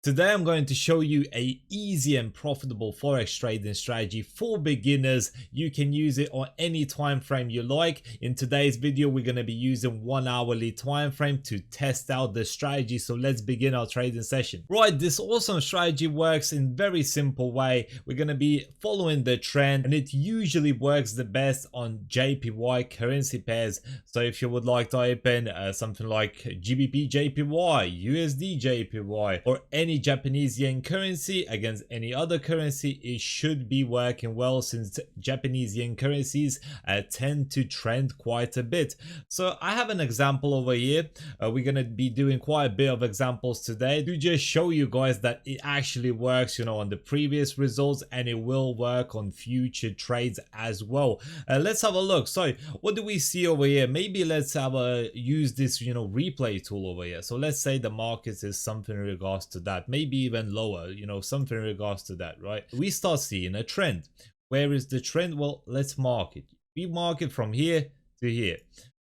Today I'm going to show you a easy and profitable forex trading strategy for beginners. You can use it on any time frame you like. In today's video we're going to be using 1 hourly time frame to test out the strategy. So let's begin our trading session. Right, this awesome strategy works in very simple way. We're going to be following the trend and it usually works the best on JPY currency pairs. So if you would like to open something like GBP JPY, USD JPY, or any Japanese yen currency against any other currency, it should be working well since Japanese yen currencies tend to trend quite a bit. So I have an example over here. We're going to be doing quite a bit of examples today to just show you guys that it actually works, on the previous results, and it will work on future trades as well. Let's have a look. So what do we see over here? Maybe let's have a use this replay tool over here. So let's say the market is something in regards to that, maybe even lower, something in regards to that, right? We start seeing a trend. Where is the trend? Well, let's mark it. We mark it from here to here.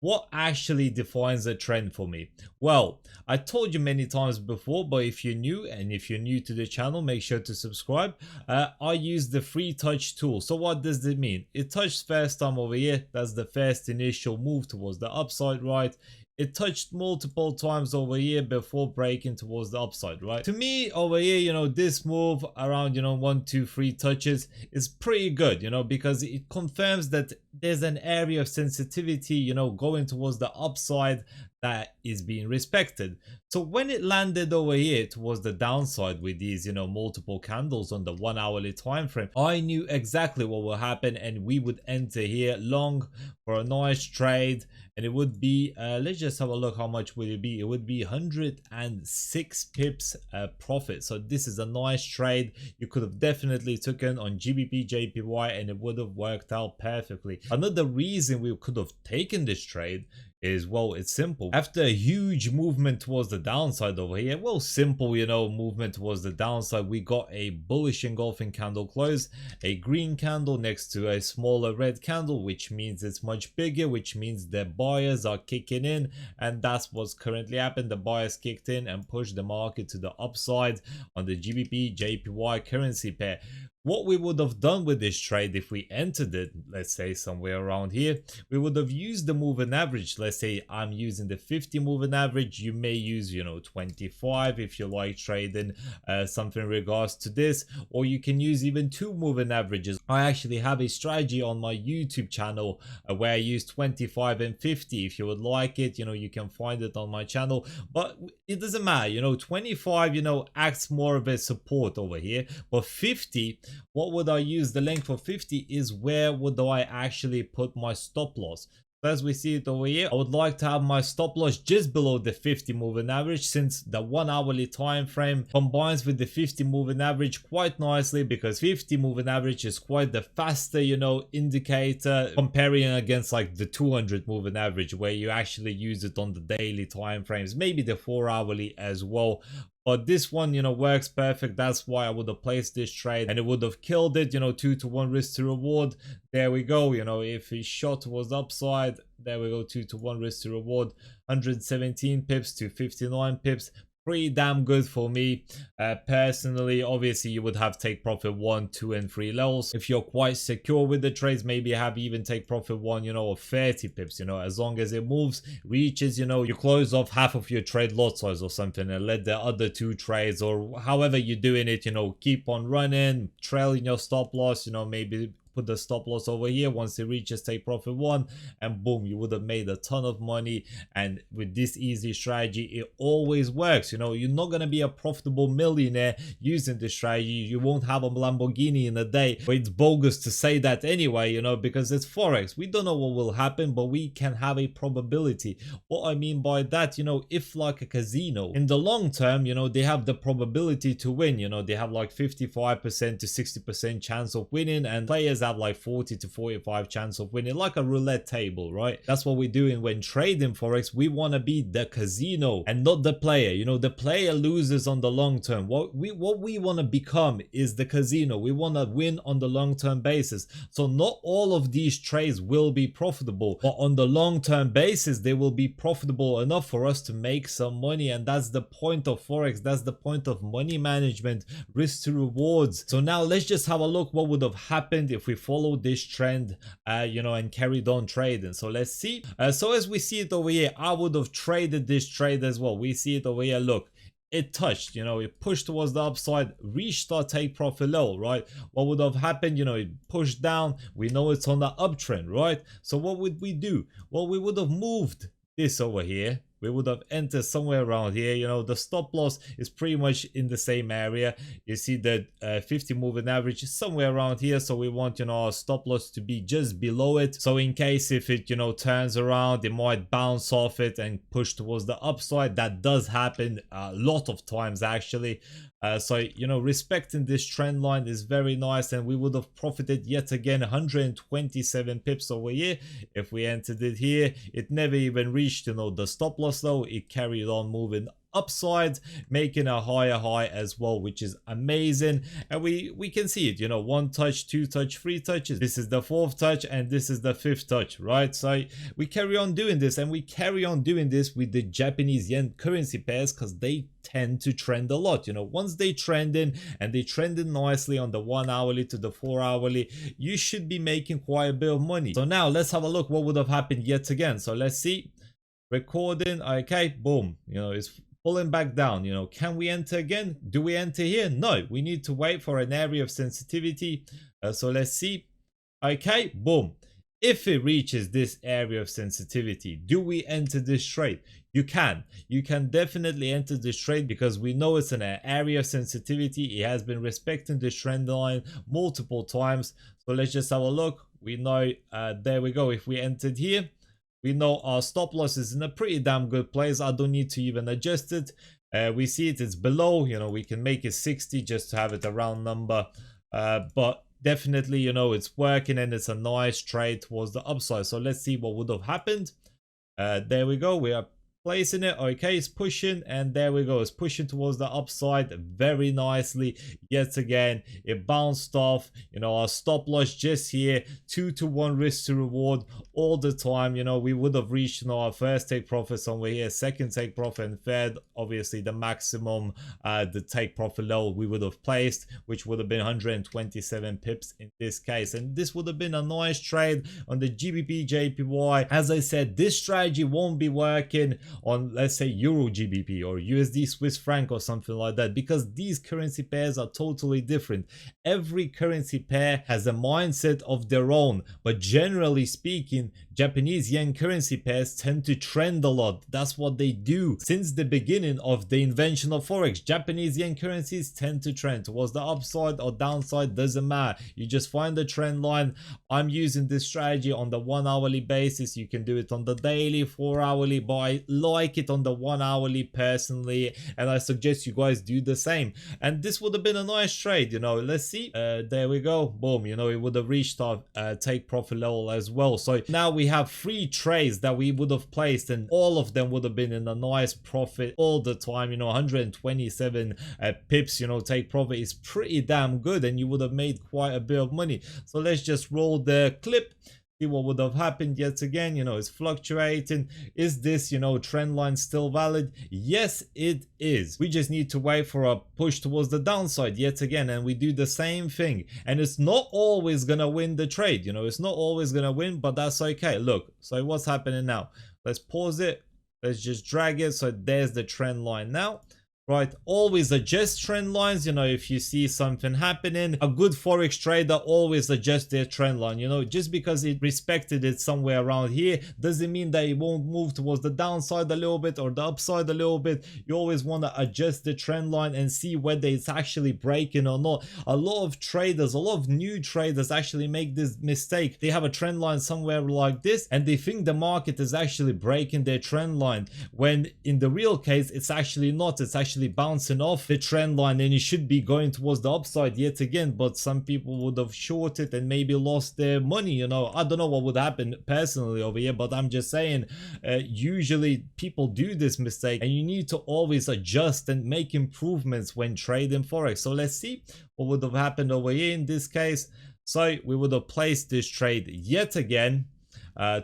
What actually defines a trend for me? Well, I told you many times before, but if you're new and if you're new to the channel, make sure to subscribe. I use the free touch tool. So what does it mean? It touched first time over here. That's the first initial move towards the upside, right? It touched multiple times over here before breaking towards the upside, right? To me over here, this move around 1, 2, 3 touches is pretty good, because it confirms that there's an area of sensitivity, going towards the upside that is being respected. So when it landed over here towards the downside with these multiple candles on the 1 hourly time frame, I knew exactly what will happen, and we would enter here long for a nice trade, and it would be let's just have a look. How much would it be? It would be 106 pips profit. So this is a nice trade. You could have definitely taken on GBP JPY and it would have worked out perfectly. Another reason we could have taken this trade is, well, it's simple. After a huge movement towards the downside over here, well, simple, movement towards the downside, we got a bullish engulfing candle close, a green candle next to a smaller red candle, which means it's much bigger, which means the buyers are kicking in, and that's what's currently happened. The buyers kicked in and pushed the market to the upside on the GBP JPY currency pair. What we would have done with this trade if we entered it, let's say somewhere around here, we would have used the moving average. Let's say I'm using the 50 moving average. You may use 25 if you like trading something in regards to this, or you can use even 2 moving averages. I actually have a strategy on my YouTube channel where I use 25 and 50. If you would like it, you can find it on my channel, but it doesn't matter. 25 acts more of a support over here, but 50, what would I use? The length for 50 is where would I actually put my stop loss. As we see it over here, I would like to have my stop loss just below the 50 moving average, since the 1 hourly time frame combines with the 50 moving average quite nicely, because 50 moving average is quite the faster indicator comparing against like the 200 moving average, where you actually use it on the daily time frames, maybe the 4 hourly as well. But this one, works perfect. That's why I would have placed this trade and it would have killed it, 2-to-1 risk to reward. There we go. If his shot was upside, there we go, 2-to-1 risk to reward, 117 pips to 59 pips. Pretty damn good for me personally. Obviously you would have take profit 1, 2 and 3 levels. If you're quite secure with the trades, maybe have even take profit 1 of 30 pips, as long as it moves, reaches, you close off half of your trade lot size or something and let the other 2 trades, or however you're doing it, keep on running, trailing your stop loss, maybe put the stop loss over here. Once it reaches take profit 1, and boom, you would have made a ton of money. And with this easy strategy, it always works. You're not going to be a profitable millionaire using this strategy. You won't have a Lamborghini in a day, but it's bogus to say that anyway, because it's forex. We don't know what will happen, but we can have a probability. What I mean by that, if like a casino, in the long term, they have the probability to win. They have like 55% to 60% chance of winning, and players have like 40 to 45 chance of winning, like a roulette table, right? That's what we're doing when trading Forex. We want to be the casino and not the player. You know, the player loses on the long term. What we want to become is the casino. We want to win on the long term basis. So not all of these trades will be profitable, but on the long term basis they will be profitable enough for us to make some money. And that's the point of Forex. That's the point of money management, risk to rewards. So now let's just have a look what would have happened if we followed this trend, you know, and carried on trading. So let's see. So as we see it over here, I would have traded this trade as well. We see it over here. Look, it touched, you know, it pushed towards the upside, reached our take profit level, right? What would have happened? You know, it pushed down. We know it's on the uptrend, right? So what would we do? Well, we would have moved this over here. We would have entered somewhere around here. You know, the stop loss is pretty much in the same area. You see that 50 moving average is somewhere around here. So we want, you know, our stop loss to be just below it. So in case if it, you know, turns around, it might bounce off it and push towards the upside. That does happen a lot of times actually. So, you know, respecting this trend line is very nice, and we would have profited yet again 127 pips over here if we entered it here. It never even reached, you know, the stop loss though. It carried on moving upside, making a higher high as well, which is amazing. And we can see it, you know, 1 touch, 2 touch, 3 touches. This is the 4th touch and this is the 5th touch, right? So we carry on doing this, and we carry on doing this with the Japanese yen currency pairs because they tend to trend a lot. You know, once they trend in, and they trended nicely on the 1 hourly to the 4 hourly, you should be making quite a bit of money. So now let's have a look what would have happened yet again. So let's see, recording, okay, boom, you know, it's pulling back down. You know, can we enter again? Do we enter here? No, we need to wait for an area of sensitivity. So let's see. Okay, boom. If it reaches this area of sensitivity, do we enter this trade? You can definitely enter this trade because we know it's an area of sensitivity. It has been respecting this trend line multiple times. So let's just have a look. We know, there we go. If we entered here, we know our stop loss is in a pretty damn good place. I don't need to even adjust it. We see it's below, you know, we can make it 60 just to have it a round number. But definitely, you know, it's working and it's a nice trade towards the upside. So let's see what would have happened. There we go. We are placing it. Okay, it's pushing, and there we go. It's pushing towards the upside very nicely. Yet again, it bounced off. You know, our stop loss just here, 2-to-1 risk to reward all the time. You know, we would have reached, you know, our first take profit somewhere here, second take profit, and third, obviously the maximum, the take profit level we would have placed, which would have been 127 pips in this case. And this would have been a nice trade on the GBP JPY. As I said, this strategy won't be working on, let's say, Euro GBP or USD Swiss franc or something like that, because these currency pairs are totally different. Every currency pair has a mindset of their own, but generally speaking, Japanese yen currency pairs tend to trend a lot. That's what they do. Since the beginning of the invention of Forex, Japanese yen currencies tend to trend towards the upside or downside, doesn't matter. You just find the trend line. I'm using this strategy on the 1 hourly basis. You can do it on the daily, 4 hourly, but I like it on the 1 hourly personally, and I suggest you guys do the same. And this would have been a nice trade, you know. Let's see. There we go. Boom. You know, it would have reached our take profit level as well. So now we have 3 trades that we would have placed, and all of them would have been in a nice profit all the time. You know, 127 pips, you know, take profit is pretty damn good, and you would have made quite a bit of money. So let's just roll the clip. See what would have happened yet again. You know, it's fluctuating. Is this, you know, trend line still valid? Yes, it is. We just need to wait for a push towards the downside yet again, and we do the same thing. And it's not always gonna win the trade, you know, it's not always gonna win, but that's okay. Look, so what's happening now? Let's pause it. Let's just drag it. So there's the trend line now. Right, always adjust trend lines. You know, if you see something happening, a good Forex trader always adjusts their trend line. You know, just because it respected it somewhere around here doesn't mean that it won't move towards the downside a little bit or the upside a little bit. You always want to adjust the trend line and see whether it's actually breaking or not. A lot of traders, a lot of new traders actually make this mistake. They have a trend line somewhere like this and they think the market is actually breaking their trend line, when in the real case it's actually not. It's actually actually bouncing off the trend line and it should be going towards the upside yet again, but some people would have shorted and maybe lost their money. You know, I don't know what would happen personally over here, but I'm just saying, usually people do this mistake, and you need to always adjust and make improvements when trading forex. So let's see what would have happened over here in this case. So we would have placed this trade yet again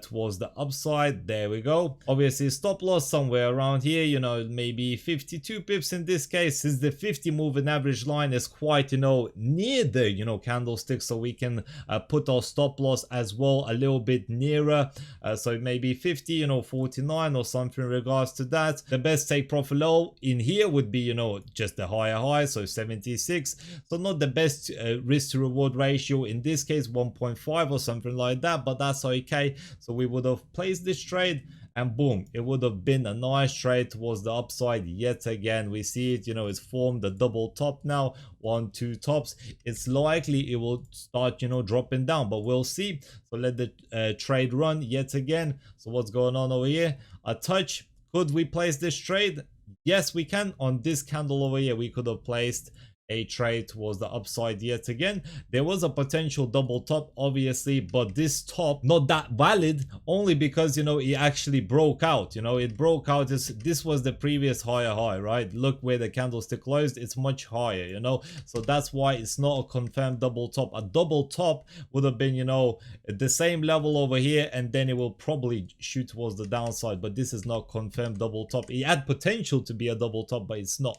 towards the upside. There we go. Obviously stop loss somewhere around here, you know, maybe 52 pips in this case, since the 50 moving average line is quite, you know, near the, you know, candlestick, so we can put our stop loss as well a little bit nearer, so maybe 50, you know, 49 or something in regards to that. The best take profit low in here would be, you know, just the higher high, so 76. So not the best risk to reward ratio in this case, 1.5 or something like that, but that's okay. So we would have placed this trade, and boom, it would have been a nice trade towards the upside yet again. We see it, you know, it's formed a double top now, 1 2 tops. It's likely it will start, you know, dropping down, but we'll see. So let the trade run yet again. So what's going on over here? A touch. Could we place this trade? Yes, we can. On this candle over here, we could have placed a trade towards the upside yet again. There was a potential double top, obviously, but this top not that valid, only because, you know, it actually broke out. You know, it broke out. This was the previous higher high, right? Look where the candlestick closed, it's much higher, you know, so that's why it's not a confirmed double top. A double top would have been, you know, the same level over here, and then it will probably shoot towards the downside, but this is not confirmed double top. It had potential to be a double top, but it's not.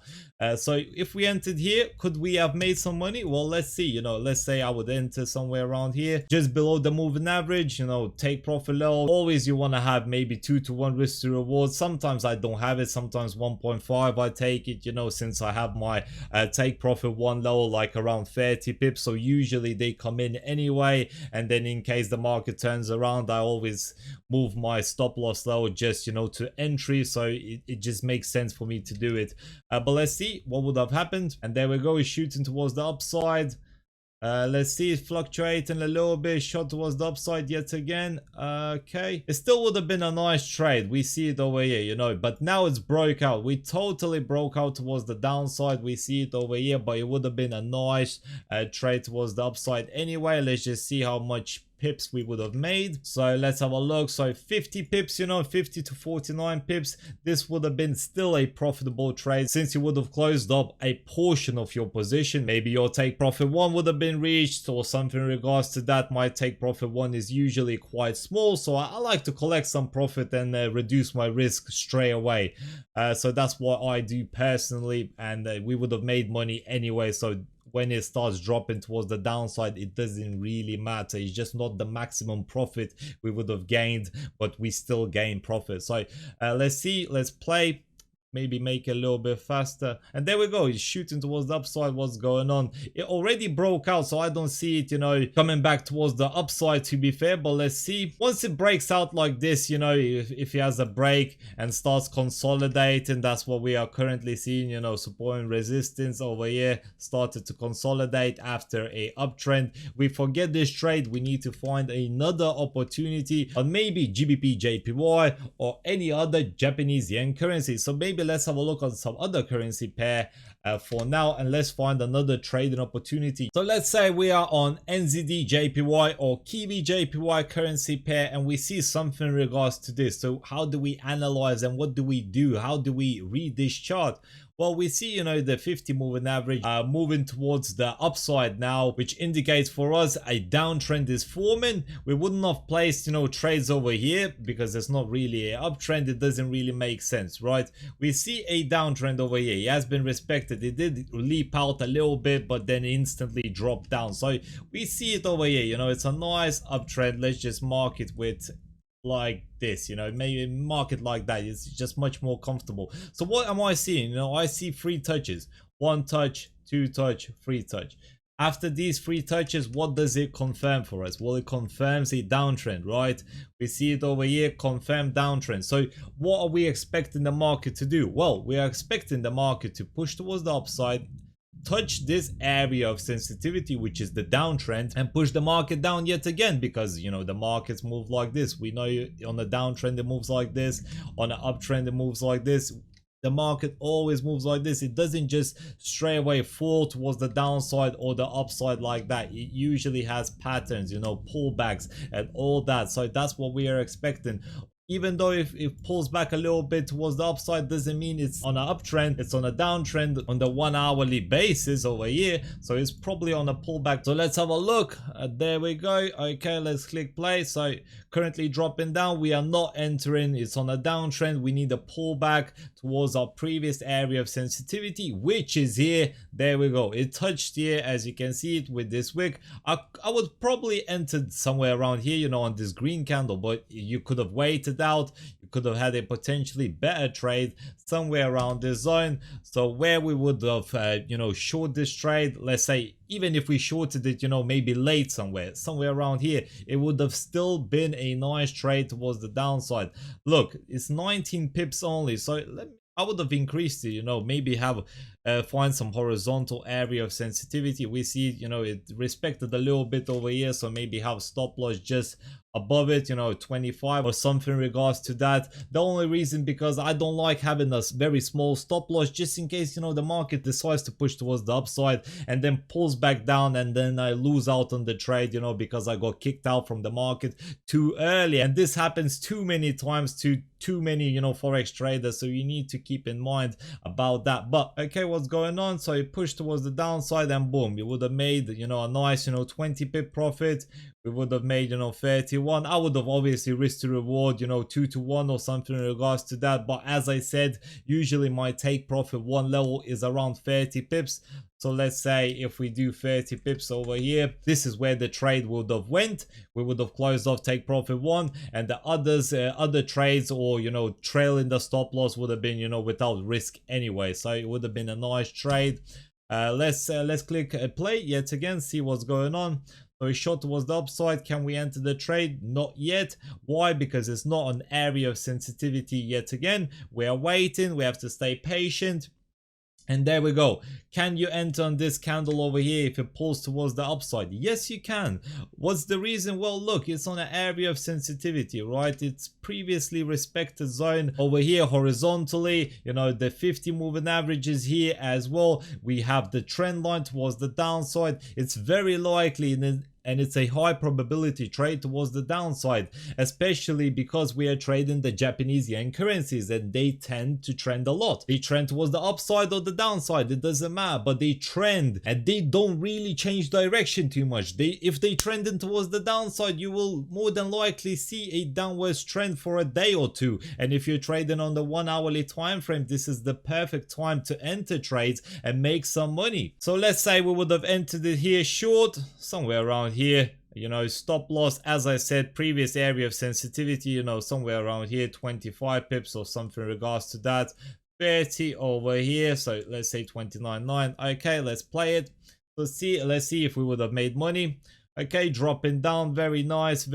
So if we entered here, could we have made some money? Well, let's see. You know, let's say I would enter somewhere around here, just below the moving average, you know, take profit low. Always you want to have maybe 2 to 1 risk to reward. Sometimes I don't have it, sometimes 1.5 I take it, you know, since I have my take profit 1 low like around 30 pips, so usually they come in anyway, and then in case the market turns around, I always move my stop loss low just, you know, to entry, so it just makes sense for me to do it. But let's see what would have happened, and there we go. Is shooting towards the upside. Let's see it fluctuating a little bit, shot towards the upside yet again. Okay, it still would have been a nice trade. We see it over here, you know, but now it's broke out. We totally broke out towards the downside. We see it over here, but it would have been a nice trade towards the upside anyway. Let's just see how much pips we would have made. So let's have a look. So 50 pips, you know, 50 to 49 pips. This would have been still a profitable trade, since you would have closed up a portion of your position. Maybe your take profit 1 would have been reached or something in regards to that. My take profit 1 is usually quite small, so I like to collect some profit and reduce my risk straight away. So that's what I do personally, and we would have made money anyway. So when it starts dropping towards the downside, it doesn't really matter. It's just not the maximum profit we would have gained, but we still gain profit. So let's see, let's play. Maybe make it a little bit faster, and there we go. It's shooting towards the upside. What's going on? It already broke out, so I don't see it, you know, coming back towards the upside, to be fair. But let's see. Once it breaks out like this, you know, if it has a break and starts consolidating, that's what we are currently seeing. You know, support and resistance over here started to consolidate after a uptrend. We forget this trade. We need to find another opportunity on maybe GBP JPY or any other Japanese yen currency. So maybe let's have a look on some other currency pair for now, and let's find another trading opportunity. So let's say we are on NZD JPY or Kiwi JPY currency pair, and we see something in regards to this. So how do we analyze and what do we do? How do we read this chart? Well, we see, you know, the 50 moving average moving towards the upside now, which indicates for us a downtrend is forming. We wouldn't have placed, you know, trades over here because it's not really an uptrend. It doesn't really make sense, right? We see a downtrend over here. It has been respected. It did leap out a little bit, but then instantly dropped down. So we see it over here. You know, it's a nice uptrend. Let's just mark it with like this, you know, maybe mark it like that. It's just much more comfortable. So what am I seeing? You know, I see 3 touches: 1 touch, 2 touch, 3 touch. After these 3 touches, what does it confirm for us? Well, it confirms a downtrend, right? We see it over here, confirmed downtrend. So what are we expecting the market to do? Well, we are expecting the market to push towards the upside, touch this area of sensitivity, which is the downtrend, and push the market down yet again, because, you know, the markets move like this. We know on the downtrend it moves like this, on the uptrend it moves like this. The market always moves like this. It doesn't just straight away fall towards the downside or the upside like that. It usually has patterns, pullbacks and all that. So that's what we are expecting. Even though if it pulls back a little bit towards the upside, doesn't mean it's on an uptrend. It's on a downtrend on the 1 hourly basis over here. So it's probably on a pullback. So let's have a look. There we go. Okay, let's click play. So currently dropping down. We are not entering. It's on a downtrend. We need a pullback towards our previous area of sensitivity, which is here. There we go. It touched here, as you can see it with this wick. I would probably entered somewhere around here, on this green candle, but you could have waited out. You could have had a potentially better trade somewhere around this zone. So where we would have short this trade, let's say even if we shorted it maybe late somewhere around here, it would have still been a nice trade towards the downside. Look, it's 19 pips only, so I would have increased it, maybe have find some horizontal area of sensitivity. We see it respected a little bit over here, so maybe have stop loss just above it, 25 or something in regards to that. The only reason, because I don't like having a very small stop loss, just in case the market decides to push towards the upside and then pulls back down, and then I lose out on the trade, because I got kicked out from the market too early. And this happens too many times to too many forex traders, so you need to keep in mind about that. But okay, what's going on? So it pushed towards the downside, and boom, you would have made a nice 20 pip profit. We would have made 31. I would have obviously risk to reward 2 to 1 or something in regards to that, but as I said, usually my take profit one level is around 30 pips. So let's say if we do 30 pips over here, this is where the trade would have went. We would have closed off take profit 1, and the others other trades, or trailing the stop loss, would have been without risk anyway. So it would have been a nice trade. Let's click play yet again, see what's going on. So it's shot towards the upside. Can we enter the trade? Not yet. Why? Because it's not an area of sensitivity yet again. We are waiting. We have to stay patient. And there we go. Can you enter on this candle over here if it pulls towards the upside? Yes, you can. What's the reason? Well, look, it's on an area of sensitivity, right? It's previously respected zone over here horizontally. The 50 moving average is here as well. We have the trend line towards the downside. It's very likely and it's a high probability trade towards the downside, especially because we are trading the Japanese yen currencies, and they tend to trend a lot. They trend towards the upside or the downside, it doesn't matter, but they trend and they don't really change direction too much. If they trending towards the downside, you will more than likely see a downwards trend for a day or two. And if you're trading on the 1 hourly time frame, this is the perfect time to enter trades and make some money. So let's say we would have entered it here short, somewhere around here. Stop loss, as I said, previous area of sensitivity, somewhere around here, 25 pips or something in regards to that. 30 over here, so let's say 29.9. Okay, let's play it. Let's see if we would have made money. Okay, dropping down, very nice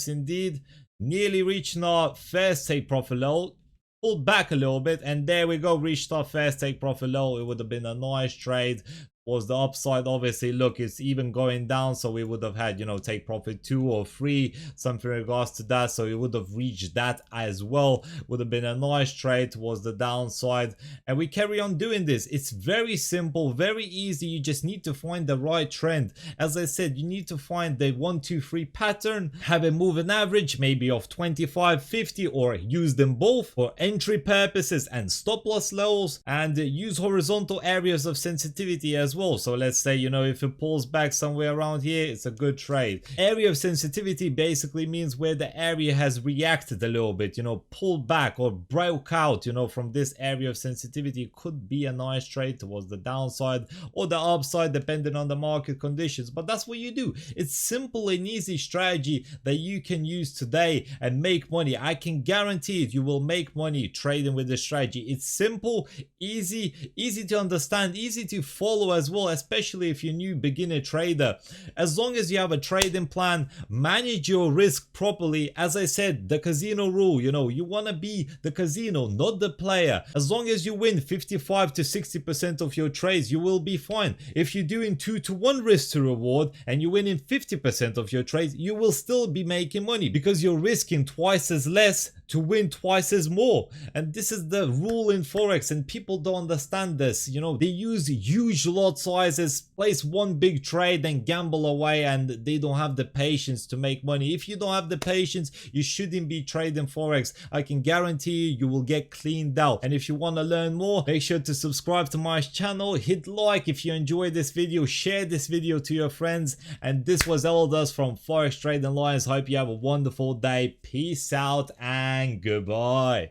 indeed. Nearly reaching our first take profit level. Pulled back a little bit, and there we go, reached our first take profit level. It would have been a nice trade. Was the upside. Obviously, look, it's even going down, so we would have had take profit 2 or 3, something in regards to that, so we would have reached that as well. Would have been a nice trade towards the downside, and we carry on doing this. It's very simple, very easy. You just need to find the right trend. As I said, you need to find the 1 2 3 pattern, have a moving average maybe of 25 50, or use them both for entry purposes and stop loss levels, and use horizontal areas of sensitivity as well. So let's say if it pulls back somewhere around here, it's a good trade. Area of sensitivity basically means where the area has reacted a little bit, pulled back or broke out from this area of sensitivity. It could be a nice trade towards the downside or the upside, depending on the market conditions. But that's what you do. It's simple and easy strategy that you can use today and make money. I can guarantee it, you will make money trading with this strategy. It's simple, easy to understand, easy to follow as well, especially if you're new beginner trader. As long as you have a trading plan, manage your risk properly. As I said, the casino rule, you want to be the casino, not the player. As long as you win 55 to 60% of your trades, you will be fine. If you're doing 2 to 1 risk to reward and you win in 50% of your trades, you will still be making money because you're risking twice as less to win twice as more. And this is the rule in Forex, and people don't understand this. You know, they use huge lot sizes, place one big trade and gamble away, and they don't have the patience to make money. If you don't have the patience, you shouldn't be trading Forex. I can guarantee you will get cleaned out. And if you want to learn more, make sure to subscribe to my channel, hit like if you enjoyed this video, share this video to your friends. And this was Elders from Forex Trading Alliance. Hope you have a wonderful day. Peace out and goodbye.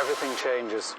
Everything changes.